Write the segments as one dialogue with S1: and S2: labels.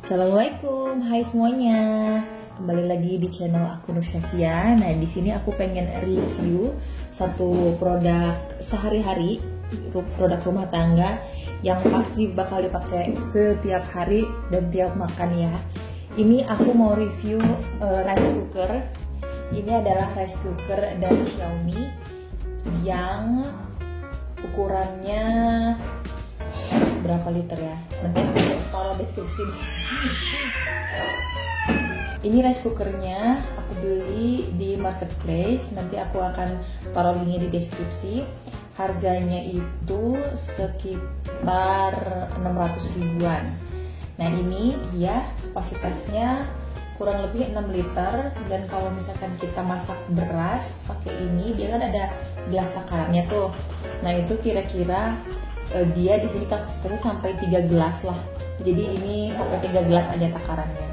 S1: Assalamualaikum, hai semuanya. Kembali lagi di channel aku Nur Syafia. Nah, di sini aku pengen review satu produk sehari-hari, produk rumah tangga yang pasti bakal dipakai setiap hari dan tiap makan ya. Ini aku mau review rice cooker. Ini adalah rice cooker dari Xiaomi yang ukurannya berapa liter ya? Nanti aku taruh deskripsi. Ini rice cookernya aku beli di marketplace. Nanti aku akan taruh linknya di deskripsi. Harganya itu sekitar 600 ribuan. Nah, ini dia kapasitasnya kurang lebih 6 liter. Dan kalau misalkan kita masak beras pakai ini, dia kan ada gelas takarannya tuh. Nah, itu kira-kira dia di sini kapasitasnya sampai 3 gelas lah. Jadi ini sampai 3 gelas aja takarannya.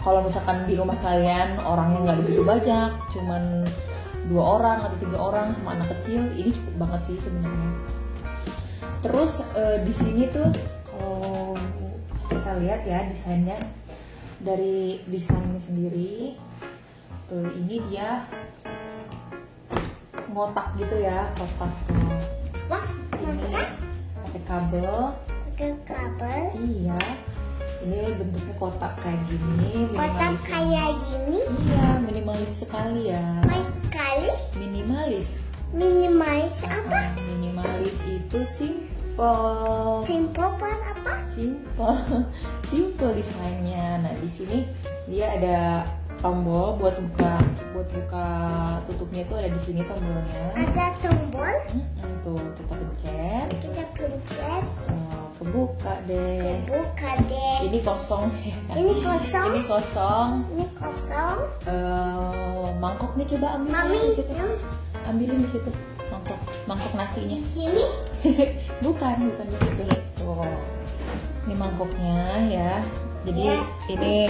S1: Kalau misalkan di rumah kalian orangnya nggak begitu banyak, cuman 2 orang atau 3 orang sama anak kecil, ini cukup banget sih sebenarnya. Terus di sini tuh kalau kita lihat ya desainnya, dari desainnya sendiri, ini dia ngotak gitu ya, kotak.
S2: Wah,
S1: ini pakai kabel. Iya, ini bentuknya kotak kayak gini.
S2: kotak kayak gini.
S1: Iya, minimalis sekali ya.
S2: Sekali.
S1: Minimalis.
S2: Apa?
S1: Minimalis itu simple.
S2: Simple apa?
S1: Simple desainnya. Nah, di sini dia ada tombol buat buka tutupnya, itu ada di sini tombolnya.
S2: Ada tombol.
S1: Tuh kita pencet.
S2: Kita pencet.
S1: Kebuka deh. Ini kosong ya.
S2: Ini kosong.
S1: Mangkoknya coba ambil.
S2: Mami,
S1: di situ. Ambilin di situ mangkok nasinya.
S2: Di sini.
S1: bukan di situ. Tuh. Ini mangkoknya ya. Jadi
S2: Ya. Ini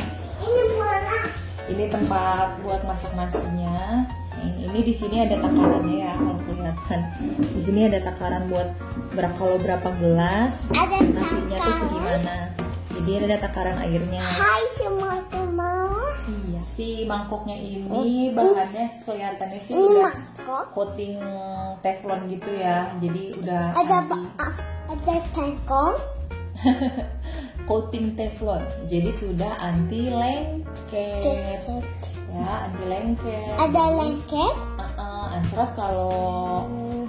S2: bola.
S1: Ini tempat buat masak nasinya. Ini di sini ada takarannya ya, kalau kelihatan. Di sini ada takaran buat berapa gelas
S2: Ada
S1: nasinya tuh segimana. Jadi ada takaran airnya.
S2: Hai semua.
S1: Iya, si mangkoknya ini bahannya kelihatannya sih
S2: Ini
S1: udah
S2: mangkok.
S1: coating teflon gitu ya. Jadi udah
S2: Ada tengkong.
S1: coating teflon. Jadi sudah anti lengket. Ya, anti lengket.
S2: Ada lengket.
S1: Ansraf kalau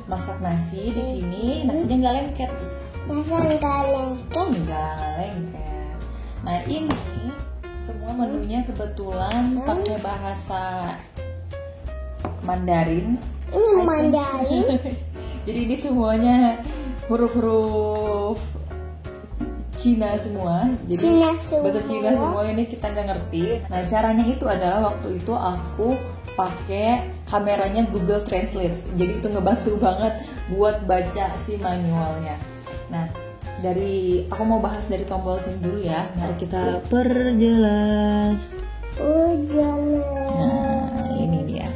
S1: masak nasi di sini nasinya nggak lengket.
S2: Masa enggak lengket?
S1: Nggak lengket. Nah, ini semua menunya kebetulan pakai bahasa Mandarin.
S2: Ini Mandarin.
S1: Jadi ini semuanya huruf-huruf Cina semua. Jadi bahasa Cina semua, ini kita nggak ngerti. Nah, caranya itu adalah waktu itu aku pakai kameranya Google Translate. Jadi itu ngebantu banget buat baca si manualnya. Nah, aku mau bahas dari tombol sini dulu ya. Mari kita perjelas. Nah, ini dia.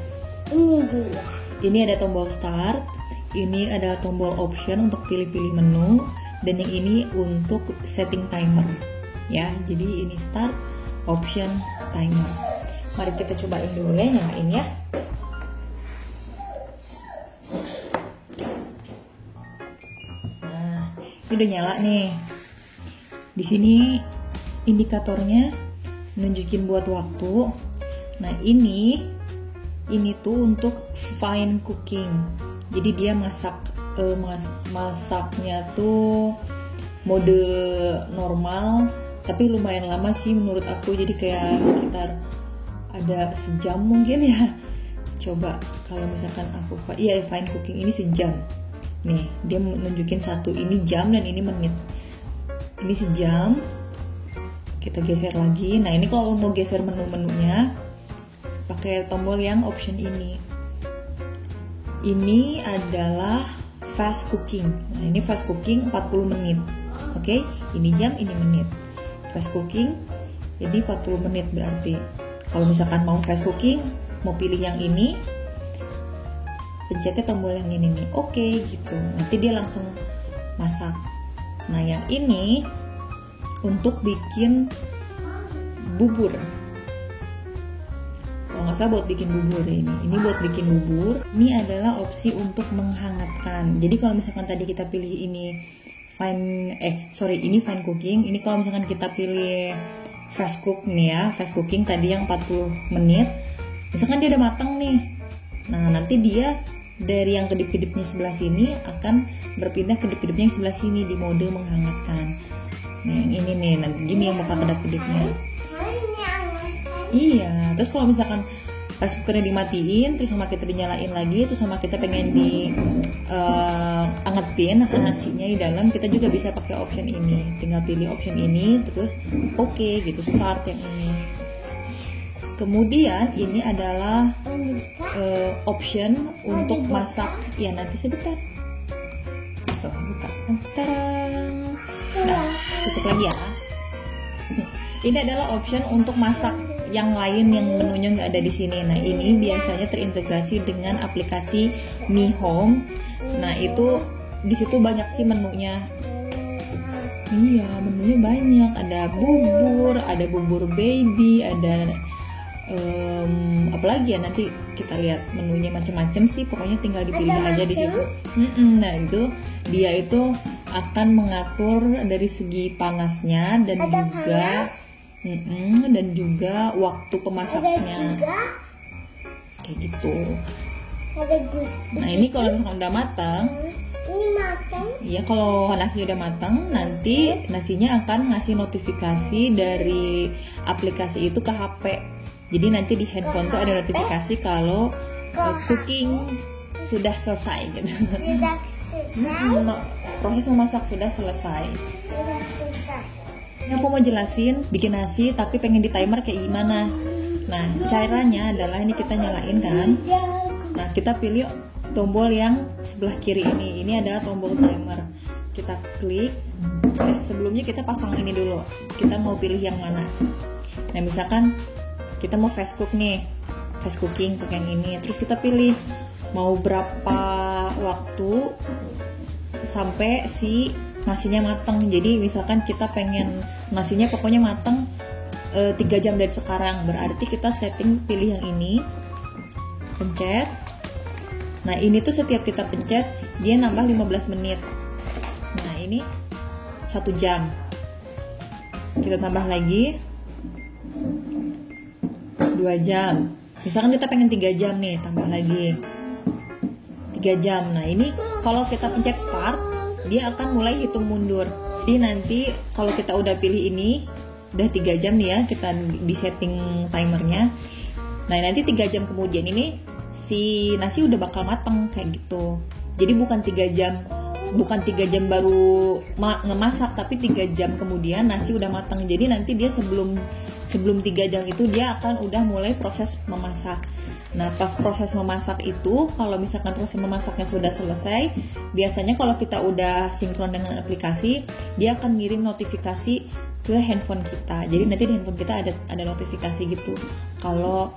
S1: Ini ada tombol start. Ini ada tombol option untuk pilih-pilih menu. Dan yang ini untuk setting timer. Ya, jadi ini start, option, timer. Mari kita cobain dulu ya, nyalain ya. Ini udah nyala nih. Di sini indikatornya nunjukin buat waktu. Nah, ini tuh untuk fine cooking. Jadi dia masaknya tuh mode normal, tapi lumayan lama sih menurut aku. Jadi kayak sekitar ada sejam mungkin ya. Coba kalau misalkan aku fine cooking ini sejam. Nih, dia menunjukin satu, ini jam dan ini menit. Ini sejam. Kita geser lagi. Nah, ini kalau mau geser menu-menunya pakai tombol yang option ini. Ini adalah fast cooking. Nah, ini fast cooking 40 menit. Oke, ini jam, ini menit. Fast cooking jadi 40 menit berarti. Kalau misalkan mau fast cooking, mau pilih yang ini, pencetnya tombol yang ini nih, oke gitu, nanti dia langsung masak. Nah, yang ini untuk bikin bubur. Kalau nggak salah buat bikin bubur ya ini. Ini buat bikin bubur. Ini adalah opsi untuk menghangatkan. Jadi kalau misalkan tadi kita pilih ini ini fine cooking. Ini kalau misalkan kita pilih fast cook nih ya, fast cooking tadi yang 40 menit. Misalkan dia udah matang nih. Nah, nanti dia dari yang kedip-kedipnya sebelah sini akan berpindah ke kedip-kedipnya yang sebelah sini di mode menghangatkan. Nah, yang ini nih, nanti gini yang bakal kedap-kedipnya. Iya, terus kalau misalkan rice cookernya dimatiin, terus sama kita dinyalain lagi, terus sama kita pengen angetin nasinya di dalam, kita juga bisa pakai option ini. Tinggal pilih option ini, terus oke gitu, start yang ini. Kemudian ini adalah option untuk masak. Ya nanti sebentar. Tuh, buka. Tarang. Nah, tutup lagi ya. Ini adalah option untuk masak yang lain yang menunya nggak ada di sini. Nah, ini biasanya terintegrasi dengan aplikasi Mi Home. Nah, itu di situ banyak sih menunya. Iya, menunya banyak. Ada bubur baby, ada apalagi ya, nanti kita lihat menunya macam-macam sih. Pokoknya tinggal dipilih aja di situ. Nah, itu dia itu akan mengatur dari segi panasnya dan juga waktu pemasaknya. Kayak gitu. Nah, ini kalau misalkan udah matang,
S2: ini matang.
S1: Iya, kalau nasi udah matang, nanti nasinya akan ngasih notifikasi dari aplikasi itu ke HP. Jadi nanti di handphone tuh ada notifikasi kalau cooking sudah selesai gitu.
S2: Sudah selesai.
S1: Proses memasak sudah selesai.
S2: Sudah selesai.
S1: Ini aku mau jelasin bikin nasi tapi pengen di timer kayak gimana. Nah, caranya adalah ini kita nyalain kan. Nah, kita pilih tombol yang sebelah kiri ini. Ini adalah tombol timer. Kita klik. Sebelumnya kita pasang ini dulu. Kita mau pilih yang mana. Nah, misalkan kita mau fast cook nih, fast cooking pakai yang ini. Terus kita pilih mau berapa waktu sampai si nasinya matang. Jadi misalkan kita pengen nasinya pokoknya matang 3 jam dari sekarang, berarti kita setting pilih yang ini, pencet. Nah, ini tuh setiap kita pencet dia nambah 15 menit. Nah, ini 1 jam. Kita tambah lagi 2 jam. Misalkan kita pengen 3 jam nih, tambah lagi 3 jam. Nah, ini kalau kita pencet start, dia akan mulai hitung mundur. Jadi nanti kalau kita udah pilih ini, udah 3 jam nih ya, kita di setting timernya. Nah, nanti 3 jam kemudian ini si nasi udah bakal matang kayak gitu. Jadi bukan 3 jam baru ngemasak, tapi 3 jam kemudian nasi udah matang. Jadi nanti dia sebelum 3 jam itu dia akan udah mulai proses memasak. Nah, pas proses memasak itu, kalau misalkan proses memasaknya sudah selesai, biasanya kalau kita udah sinkron dengan aplikasi, dia akan ngirim notifikasi ke handphone kita. Jadi nanti di handphone kita ada notifikasi gitu kalau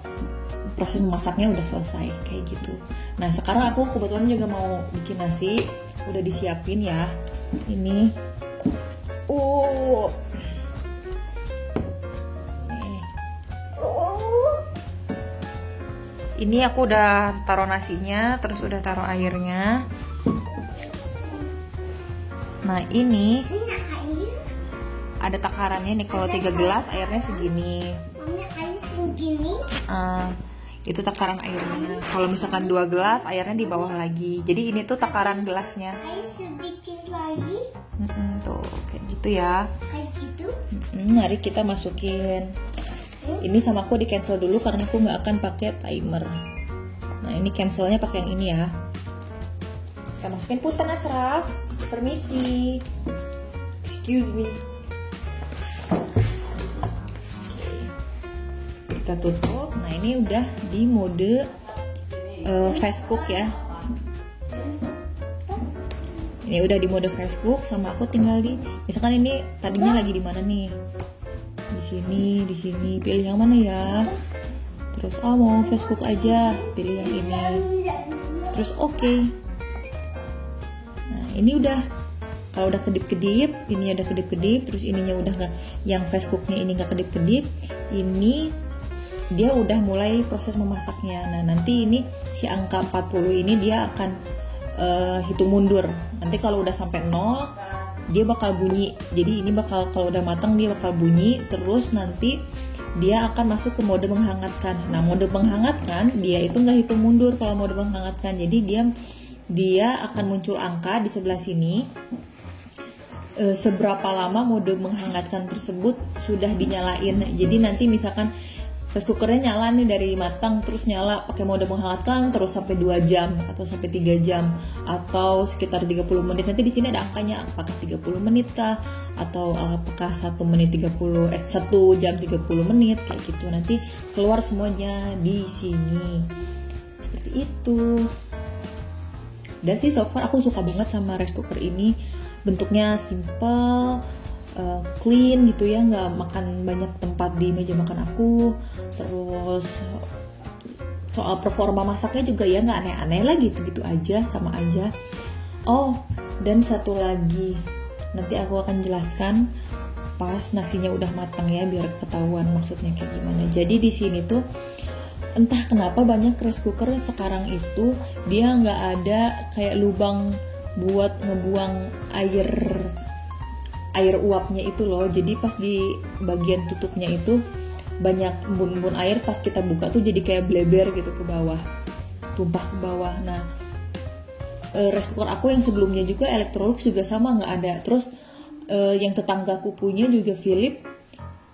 S1: proses memasaknya udah selesai kayak gitu. Nah, sekarang aku kebetulan juga mau bikin nasi, udah disiapin ya. Ini Ini aku udah taruh nasinya, terus udah taruh airnya. Nah, ini ada takarannya nih, kalau 3 gelas airnya segini. Itu takaran airnya. Kalau misalkan 2 gelas airnya di bawah lagi. Jadi ini tuh takaran gelasnya.
S2: Sedikit lagi.
S1: Tuh kayak gitu ya.
S2: Kayak gitu.
S1: Mari kita masukin. Ini sama aku di cancel dulu karena aku nggak akan pakai timer. Nah, ini cancelnya pakai yang ini ya. Kita masukin punten Asraf. Permisi. Excuse me. Kita tutup. Nah, ini udah di mode fast cook ya. Ini udah di mode fast cook, sama aku tinggal misalkan ini tadinya lagi di mana nih? Di sini, pilih yang mana ya? Terus mau fast cook aja, pilih yang ini. Terus oke. Nah, ini udah Kalau udah kedip-kedip, ininya udah kedip-kedip, terus ininya udah nggak, yang fast cooknya ini nggak kedip-kedip, ini dia udah mulai proses memasaknya. Nah nanti ini si angka 40 ini dia akan hitung mundur. Nanti kalau udah sampai 0 dia bakal bunyi. Jadi ini bakal, kalau udah matang dia bakal bunyi. Terus nanti dia akan masuk ke mode menghangatkan. Nah mode menghangatkan dia itu nggak hitung mundur kalau mode menghangatkan. Jadi dia akan muncul angka di sebelah sini. Seberapa lama mode menghangatkan tersebut sudah dinyalain. Jadi nanti misalkan rice cookernya nyala nih dari matang, terus nyala pakai mode menghangatkan terus sampai 2 jam atau sampai 3 jam atau sekitar 30 menit. Nanti di sini ada angkanya, apakah 30 menit kah atau apakah 1 jam 30 menit kayak gitu. Nanti keluar semuanya di sini. Seperti itu. Dan sih so far aku suka banget sama rice cooker ini. Bentuknya simple, clean gitu ya, nggak makan banyak tempat di meja makan aku. Terus soal performa masaknya juga ya nggak aneh-aneh lah, gitu-gitu aja, sama aja. Oh, dan satu lagi, nanti aku akan jelaskan pas nasinya udah matang ya, biar ketahuan maksudnya kayak gimana. Jadi di sini tuh entah kenapa banyak rice cooker sekarang itu dia nggak ada kayak lubang buat ngebuang air uapnya itu loh. Jadi pas di bagian tutupnya itu banyak embun-embun air, pas kita buka tuh jadi kayak bleber gitu ke bawah, tumpah ke bawah. Nah rice cooker aku yang sebelumnya juga Electrolux juga sama nggak ada. Terus yang tetanggaku punya juga Philips,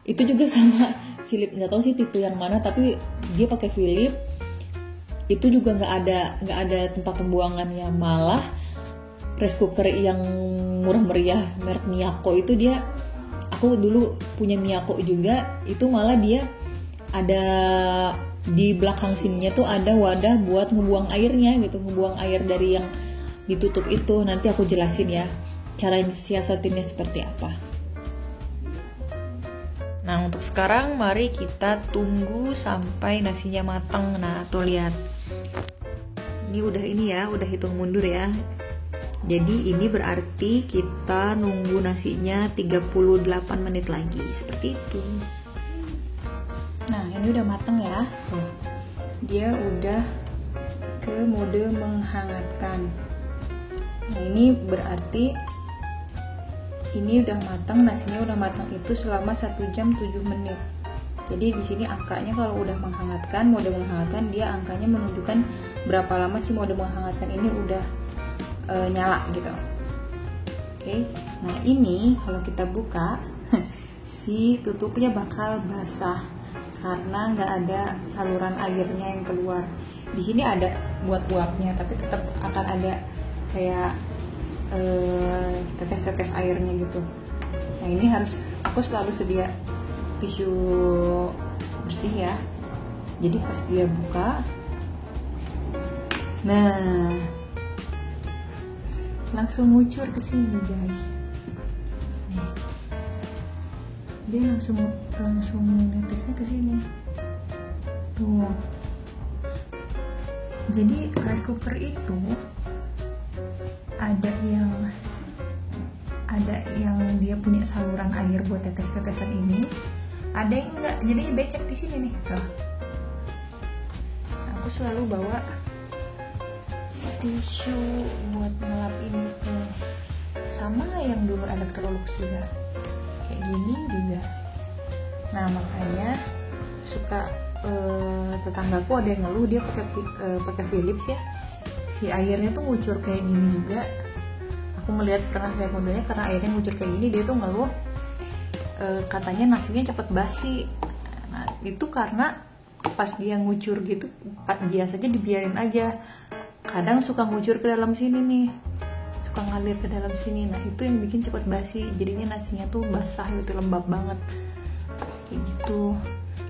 S1: itu juga sama Philips, nggak tahu sih tipe yang mana, tapi dia pakai Philips, itu juga nggak ada tempat pembuangannya. Malah rice cooker yang murah meriah merek Miyako itu aku dulu punya Miyako juga, itu malah dia ada di belakang sininya tuh ada wadah buat ngebuang airnya gitu, ngebuang air dari yang ditutup itu. Nanti aku jelasin ya cara siasatinnya seperti apa. Nah untuk sekarang mari kita tunggu sampai nasinya matang. Nah tuh lihat, ini udah hitung mundur ya. Jadi ini berarti kita nunggu nasinya 38 menit lagi, seperti itu. Nah ini udah mateng ya, tuh. Dia udah ke mode menghangatkan. Nah ini berarti ini udah matang, nasinya udah matang itu selama 1 jam 7 menit. Jadi di sini angkanya kalau udah menghangatkan, mode menghangatkan, dia angkanya menunjukkan berapa lama sih mode menghangatkan ini udah nyala gitu. Oke. Nah ini kalau kita buka si tutupnya bakal basah karena nggak ada saluran airnya yang keluar. Di sini ada buat uapnya, tapi tetap akan ada kayak tetes-tetes airnya gitu. Nah ini aku selalu sedia tisu bersih ya. Jadi pas dia buka, nah langsung ngucur ke sini guys. Nih. Dia langsung netesnya ke sini. Tuh. Jadi rice cooker itu ada yang dia punya saluran air buat tetes-tetesan ini, ada yang enggak. Jadi becek di sini nih. Tuh. Aku selalu bawa tisu buat ngelap ini tuh, sama yang dulu Electrolux juga kayak gini juga. Nah makanya suka tetanggaku ada yang ngeluh dia pakai Philips ya, si airnya tuh ngucur kayak gini juga. Aku pernah lihat modelnya, karena airnya ngucur kayak gini dia tuh ngeluh katanya nasinya cepet basi. Nah itu karena pas dia ngucur gitu biasanya dibiarin aja, kadang suka ngucur ke dalam sini nih, suka ngalir ke dalam sini. Nah itu yang bikin cepet basi, jadinya nasinya tuh basah gitu, lembab banget kayak gitu.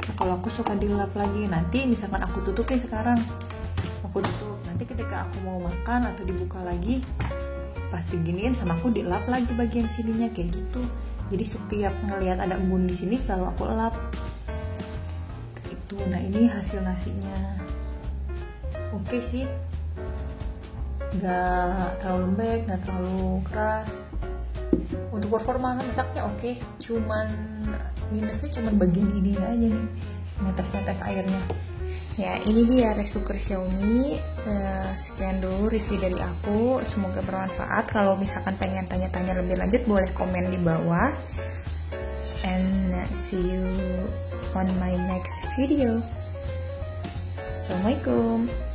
S1: Nah kalau aku suka dilap lagi, nanti misalkan aku tutup nih sekarang, aku tutup, nanti ketika aku mau makan atau dibuka lagi pas diginiin sama aku dilap lagi bagian sininya kayak gitu. Jadi setiap ngelihat ada embun di sini selalu aku lap itu. Nah ini hasil nasinya oke sih, nggak terlalu lembek, nggak terlalu keras, Untuk performa masaknya oke, cuman minusnya cuman bagian ini aja nih, netes airnya. Ya, ini dia rice cooker Xiaomi. Sekian dulu review dari aku, semoga bermanfaat. Kalau misalkan pengen tanya-tanya lebih lanjut boleh komen di bawah. And see you on my next video. Assalamualaikum.